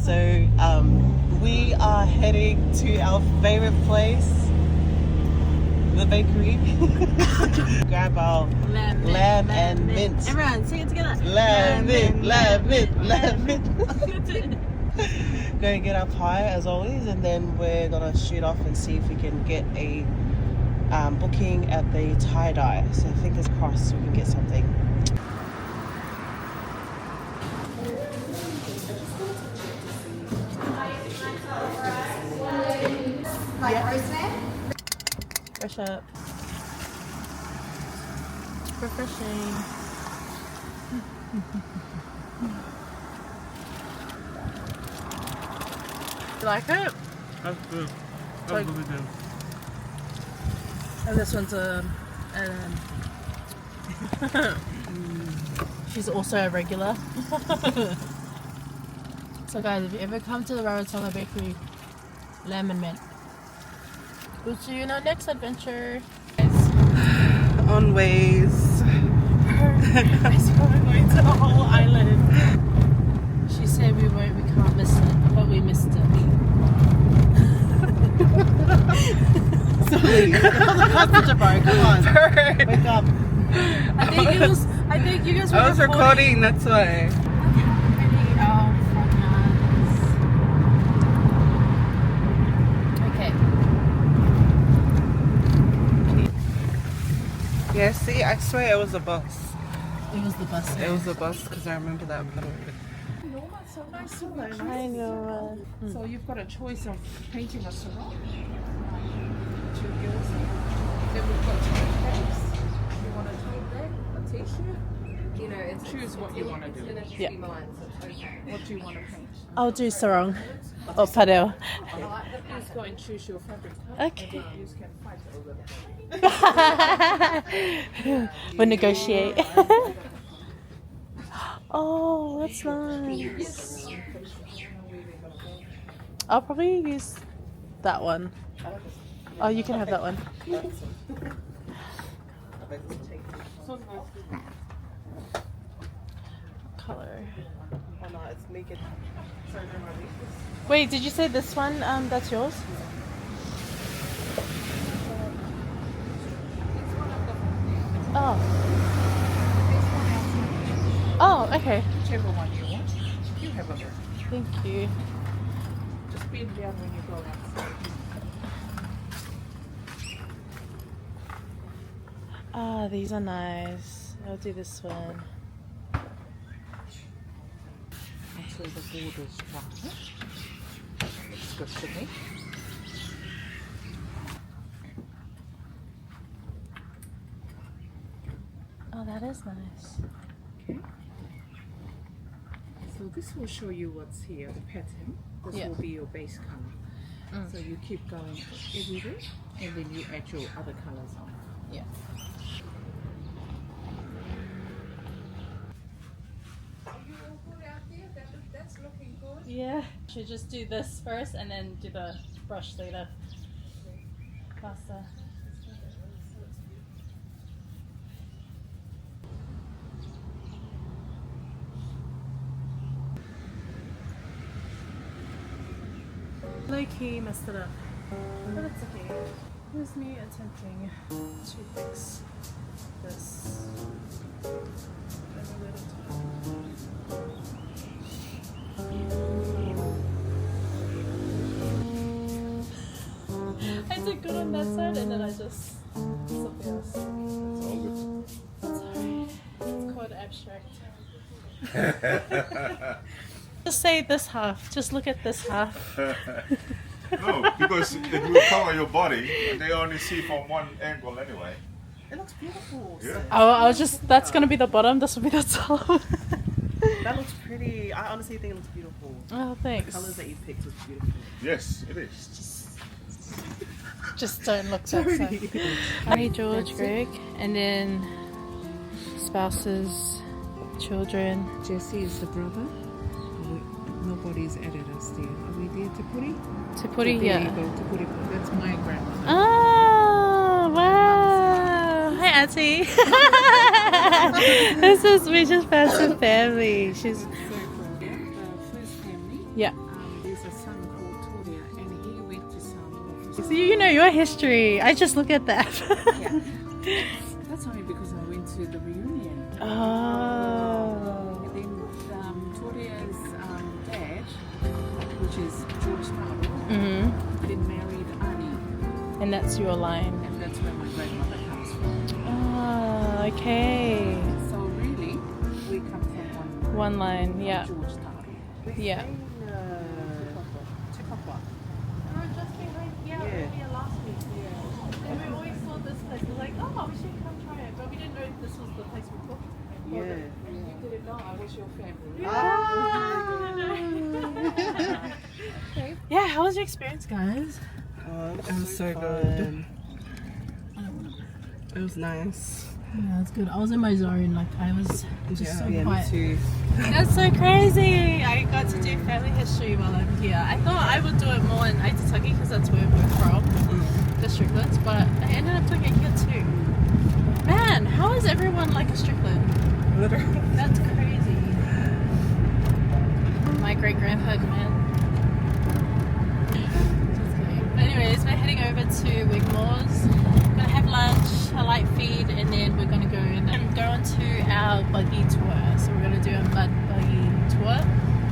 So we are heading to our favorite place, the bakery. Grab our lamb and mint. Everyone, sing it together. Lamb, mint, lamb, mint, lamb, mint. Go and get our pie as always, and then we're gonna shoot off and see if we can get a booking at the tie-dye. So fingers crossed we can get something. Fresh up. Refreshing. You like it? That's good. That's Like- really good. And this one's she's also a regular. So guys, if you ever come to the Rarotonga Bakery, lamb and mint. We'll see you in our next adventure. On ways. Guys, we're going to the whole island. She said we can't miss it, but we missed it. So leave. Come on. Wake up. I think you guys were I was recording, that's why. Okay. Yeah, see, I swear it was a bus. It was the bus. It was a bus because I remember that part of it. So nice, so nice. I know. So you've got a choice of painting a sarong. 2 girls. Then we've got toe caps. You want a toe bag, a t-shirt. You know, it's Choose what you want to do. gonna Yeah. be mine, so it's okay. What do you want to paint? I'll do sarong. Or Pareu. Please go and choose your fabric color. Okay. And then you can fight over the We'll negotiate. Oh, that's nice. I'll probably use that one. Oh, you can have that one. Color. Oh no, it's naked. Wait, did you say this one? That's yours? Oh. Oh, okay. whichever one you want. You have a look. Thank you. Just bend down when you go outside. Ah, these are nice. I'll do this one. Until the border's dry. Looks good to me. Oh, that is nice. Okay. So this will show you what's here, the pattern. This Yeah. will be your base color. So you keep going everywhere and then you add your other colors on. Yeah. That's looking good. Yeah. Should just do this first and then do the brush later. Faster. Low key messed it up. But it's okay. Here's me attempting to fix this. I did good on that side and then I just something else. It's all good. It's alright. It's called abstract. Just say this half. Just look at this half. No, because it will cover your body and they only see from one angle anyway. It looks beautiful. Yeah. I was just, that's gonna be the bottom, this will be the top. That looks pretty. I honestly think it looks beautiful. Oh, thanks. Colors that you picked was beautiful. Yes, it is. Just don't look that side. Honey, George, Greg, and then spouses, children. Jesse is the brother. Nobody's added us there. Are we there to put it? To put it There you here. go, to put it. That's my grandmother. Oh, wow. Hi, auntie. This is we just found some family. She's So cool. Yeah. The first family. yeah. There's a son called Toria, and he went to some. So you know your history. I just look at that. Yeah. That's only because I went to the reunion. Oh. And then Toria's dad, which is George Raro, then married Annie, And that's your line. and that's where my grandmother comes from. Oh, okay. So really, we come from One line, yeah. George Raro. Yeah. Tikaveka. We were just behind here earlier last week. And we always saw this place. We're like, oh, we should come try it. But we didn't know if this was the place we talked about. Yeah. You didn't know I was your family. Yeah, how was your experience, guys? Oh, it was so good. It was nice. Yeah, it's good. I was in my zone. Like, I was just so me quiet. too. That's so crazy. I got to do family history while I'm here. I thought I would do it more in Titikaveka because that's where we're from, the Strictlets, but I ended up doing it here too. Man, how is everyone like a Stricklet? Literally. That's crazy. My great grandpa, man. Just kidding. But anyways, we're heading over to Wigmore's. Gonna have lunch, a light feed, and then we're gonna go and go on to our buggy tour. So we're gonna do a mud buggy tour.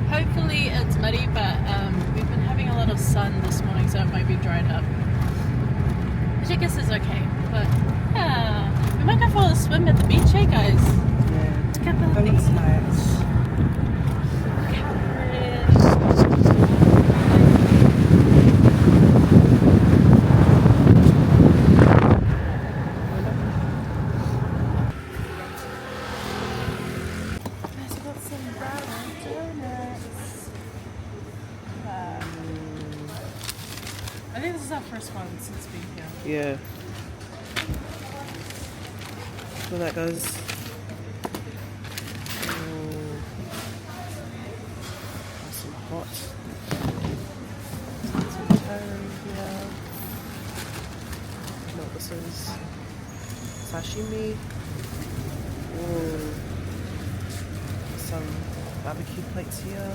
Hopefully it's muddy, but we've been having a lot of sun this morning, so it might be dried up. Which I guess is okay. But yeah, we might go for a swim at the beach, eh, guys? Yeah. Let's get the That looks nice. I think this is our first one since being here. Yeah. Well, that goes. Oh, that's some hot. Some toast, yeah. No, this is sashimi. Oh, some barbecue plates here.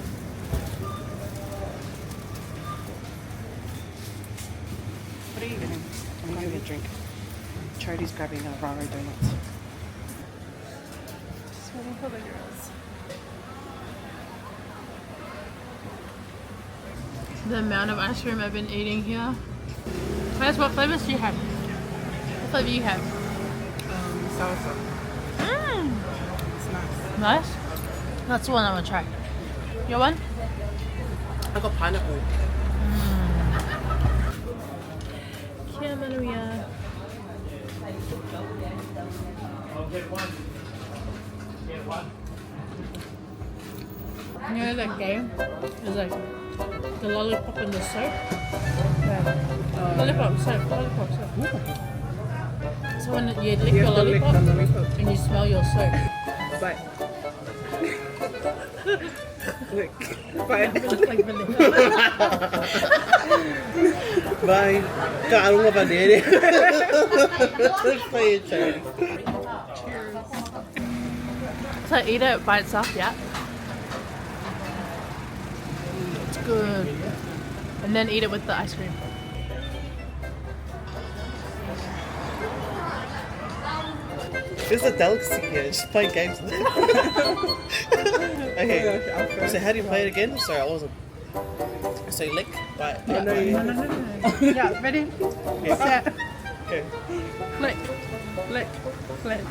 What are you getting? I'm getting a drink. Charity's grabbing a Raro donuts. Just waiting for the girls. The amount of ice cream I've been eating here. Guys, what flavors do you have? What flavor do you have? Salsa. Mmm, It's nice. nice. That's the one I'm gonna try. Your one? I got pineapple. Kia Maria. You know that game? It's like the lollipop and the soap. Lollipop, soap, lollipop, soap. So when you lick your lollipop and you smell your soap. Bye. Lick. Bye. Like vanilla. Bye. God, I don't know about that. Let's play it, Charity. So eat it by itself, yeah? It's good. And then eat it with the ice cream. It's a delicacy here. Just play games. Okay. So how do you play it again? Sorry, I wasn't. So you lick, bite. No. Yeah, ready? Set. Okay. Flick. Flick. Flick.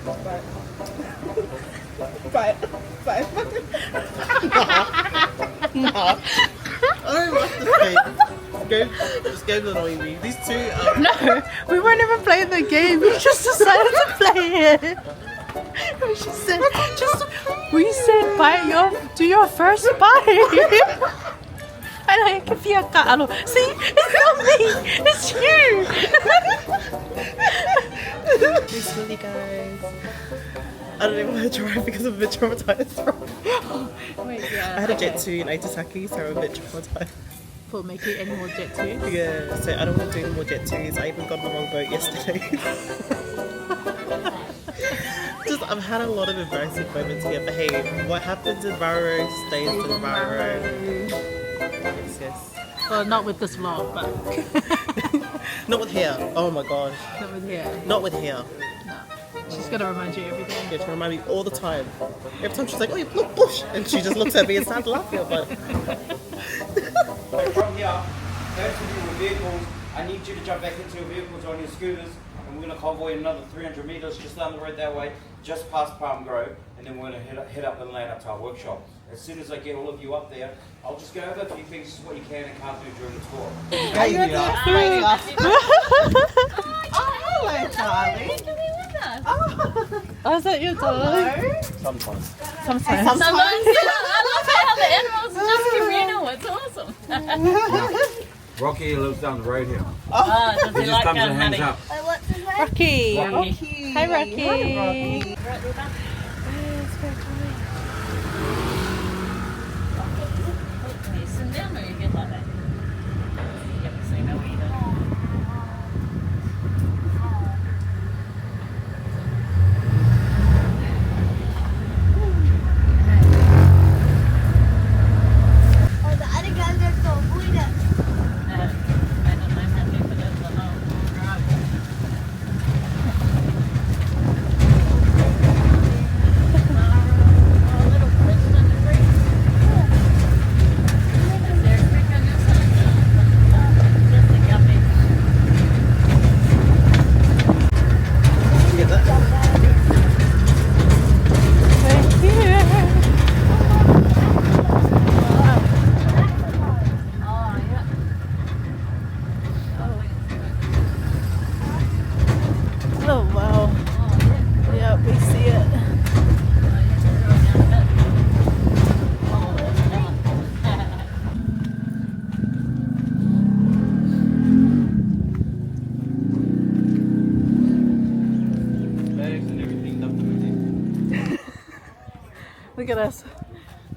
Bite. Bite. No. I don't like this game. This game's annoying me. These two are... No, we weren't even playing the game. We just decided to play it. We just said, do your first bite. And I can feel see, it's not me, it's you. It's really guys. I don't even want to try because I'm a bit traumatized from. Wait, yeah. I had a jet two in Aitasaki, so I'm a bit traumatized. For making any more jet twos? Yeah, so I don't want to do any more jet twos. I even got on the wrong boat yesterday. Just, I've had a lot of embarrassing moments here, but hey, what happens in Raro stays in Raro. Yes, yes. Well, not with this vlog, but Not with hair. Oh my gosh. not with here. Not with hair. No. She's gonna remind you every day. Yeah, she remind me all the time. Every time she's like, oh, you look bush. And she just looks at me and starts laughing. I'm like, So from here, those of you with vehicles, I need you to jump back into your vehicles on your scooters, and we're going to convoy another 300 metres just down the road that way, just past Palm Grove, and then we're going to head up and land up to our workshop. As soon as I get all of you up there, I'll just go over a few things, what you can and can't do during the tour. hello, Charlie. Oh, is that your dog? Sometimes. Sometimes. Sometimes, yeah, I love how the animals are just communal. It's awesome. Rocky lives down the road here. Does he like Comes and hangs hunting? up. Rocky. Rocky. Hi, Rocky. Sit down or you get like that? Yep, so you know what you're doing. Oh, the other guys are so avoid us. I don't know how deep it is, but oh, little fish on the creek. Is there a creek on this side? Just a guppy. You get that? Oh, yeah. Oh, wow. Yeah, we see it. Bags and everything dumped in there. Look at us.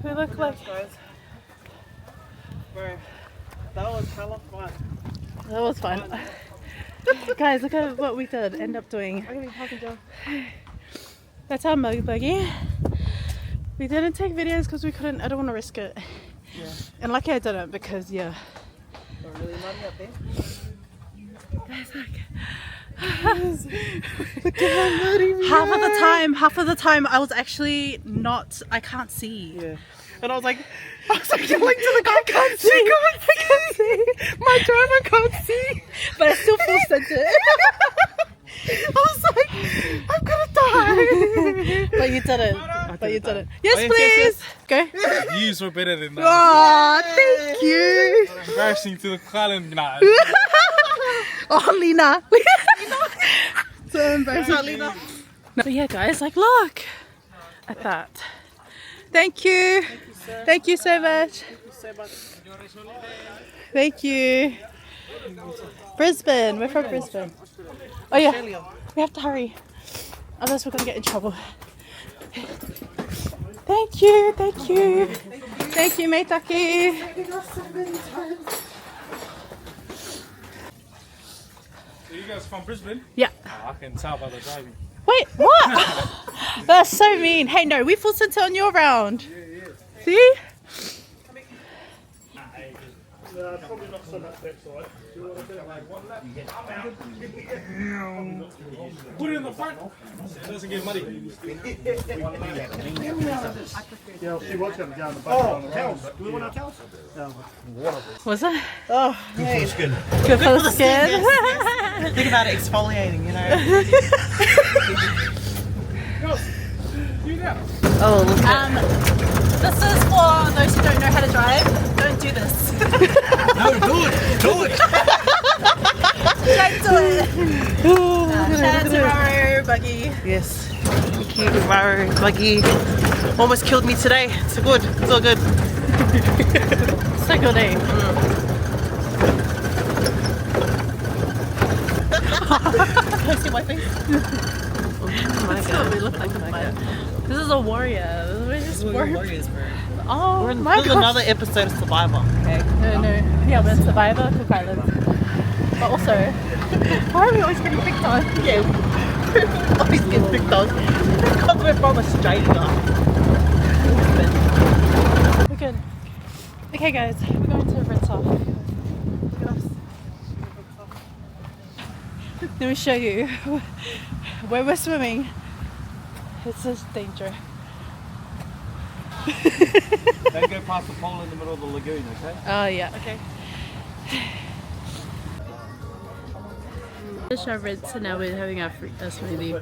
We look like Guys. Bro, that was hella fun. that was fun. Guys, look at what we did end up doing. That's our mug buggy. We didn't take videos because we couldn't. I don't want to risk it. Yeah. And lucky I didn't because yeah. Not really muddy up there. Guys, look. Look at how muddy we Half of the time I was actually not. I can't see. Yeah. And I was like yelling to the guy, I can't see. My driver can't see. But I still feel centered. I was like, I'm gonna die. But you did it. But you did it. Yes, Oh, yes, please. yes, Go. Views were better than that. Oh, thank you. Embarrassing to the Kalen. Nah. Oh, Lena. So embarrassing. Lena. So yeah, guys, like, look at that. Thank you. Thank you so much. Thank you. Brisbane. We're from Brisbane. Oh yeah. We have to hurry. Otherwise we're going to get in trouble. Thank you. Thank you. Thank you, Meitaki. So you guys from Brisbane? Yeah. Oh, I can tell by the driving. Wait, what? That's so mean. Hey, no, we full center on your round. See? Probably not so much that side. Put it in the front. So it doesn't get muddy. Yeah, she was going to go in the bucket on the towels. Do we want our towels? Was it? Oh, hey. Good for the skin. Think about it exfoliating, you know. Oh, look at This is for those who don't know how to drive. Don't do this. No, do it! Do it! Don't do it. Shout out to Raro, Buggy. Yes. Thank you, Raro, Buggy. Almost killed me today. It's good. It's all good. So good, eh? Can I see my face? Oh my That's what we look like. This is a warrior. We're just warriors, bro. Oh We're in my god. another episode of Survivor. Okay. No. Yeah, we're in Survivor, Cook Islands. But also, why are we always getting picked on? Yeah. Always get picked on because we're from Australia. We're good. Okay guys, we're going to rinse off. Look at us. Let me show you where we're swimming. It's such danger. Don't go past the pole in the middle of the lagoon, okay? Oh yeah, okay. Finished our rinse and now we're having our smoothie.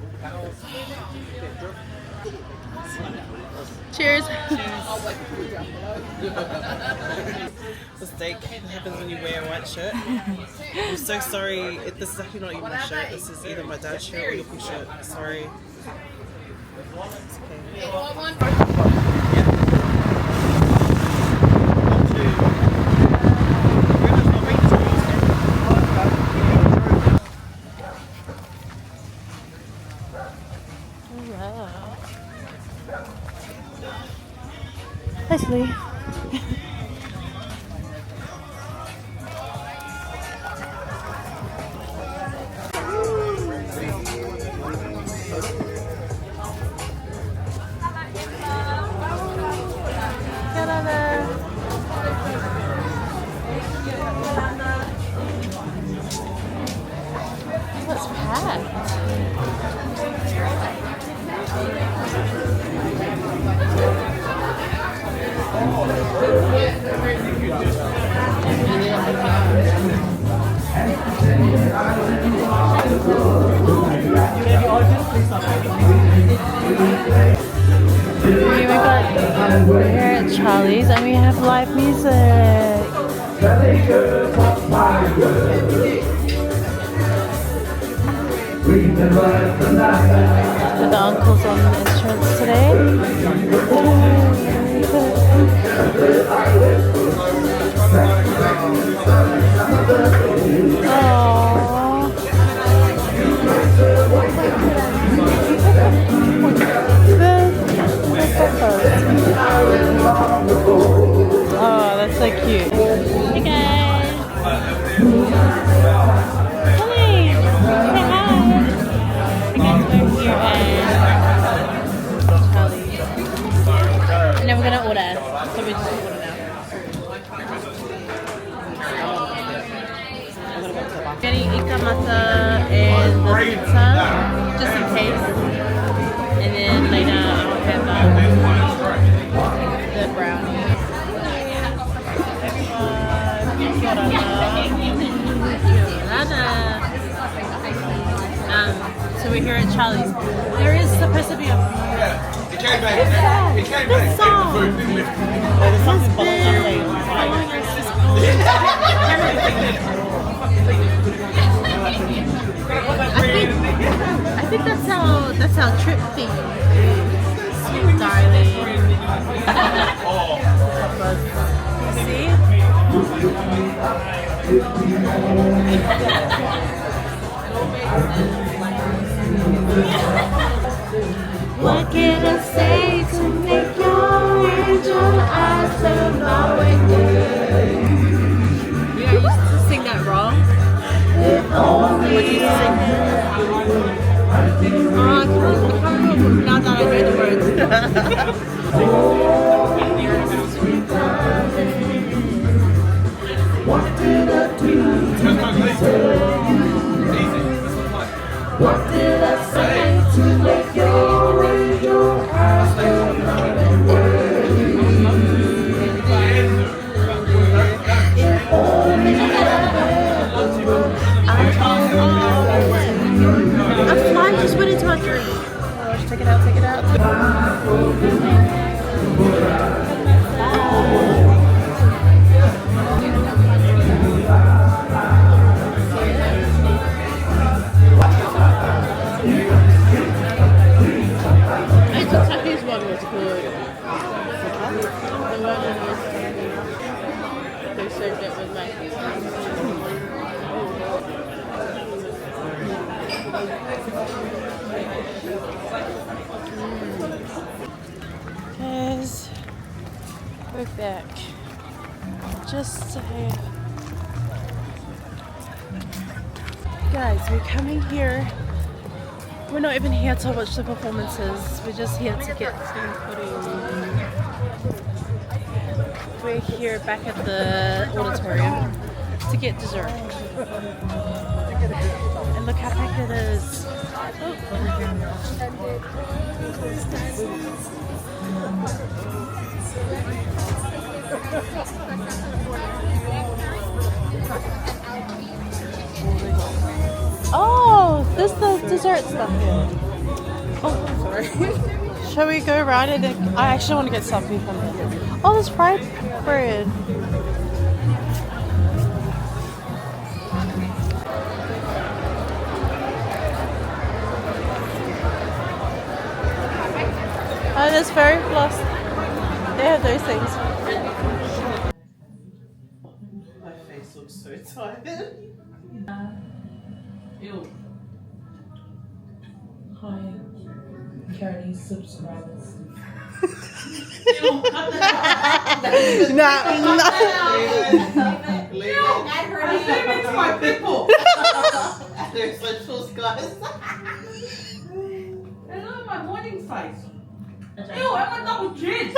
Cheers! Mistake happens when you wear a white shirt. I'm so sorry. This is actually not even my shirt. This is either my dad's shirt or your shirt. Sorry. It's okay. Nicely. What's packed? We're here at Charlie's and we have live music. With the uncles on the instruments today. Oh, that's so cute. Hey guys. Hi. Say hi. I guess we're here at Charlie's. And then we're gonna order. So we just order now. Getting ika masa and the pizza, just in case. And then later I'll have the brownie. So we're here at Charlie's. There is supposed to be a this song. I think that's how Trip thinks. Sweet darling. See? What can I say to make your angel eyes turn my way? Yeah, I used to sing that wrong. If only what you sing. I can't remember now that I know the words. What did I do to deserve you? What did I say to make your angel eyes turn my way? If only I I'm flying, just went into my dream. Oh, take it out, take it out. Kentucky's one was good. The one was they served it with mac and Guys, we're back. Just guys, we're coming here We're not even here to watch the performances. We're just here to get some footage. We're here back at the auditorium to get dessert. And look how big it is. Oh, there's the dessert stuff here. Oh, sorry. Shall we go around it? I actually want to get something from here. Oh, there's fried bread. Oh, there's fairy floss. They have those things. My face looks so tired. Hi, Carolie's subscribers. It's my people. They're essentials, guys. Hello, my morning face. Ew, I'm a double chin.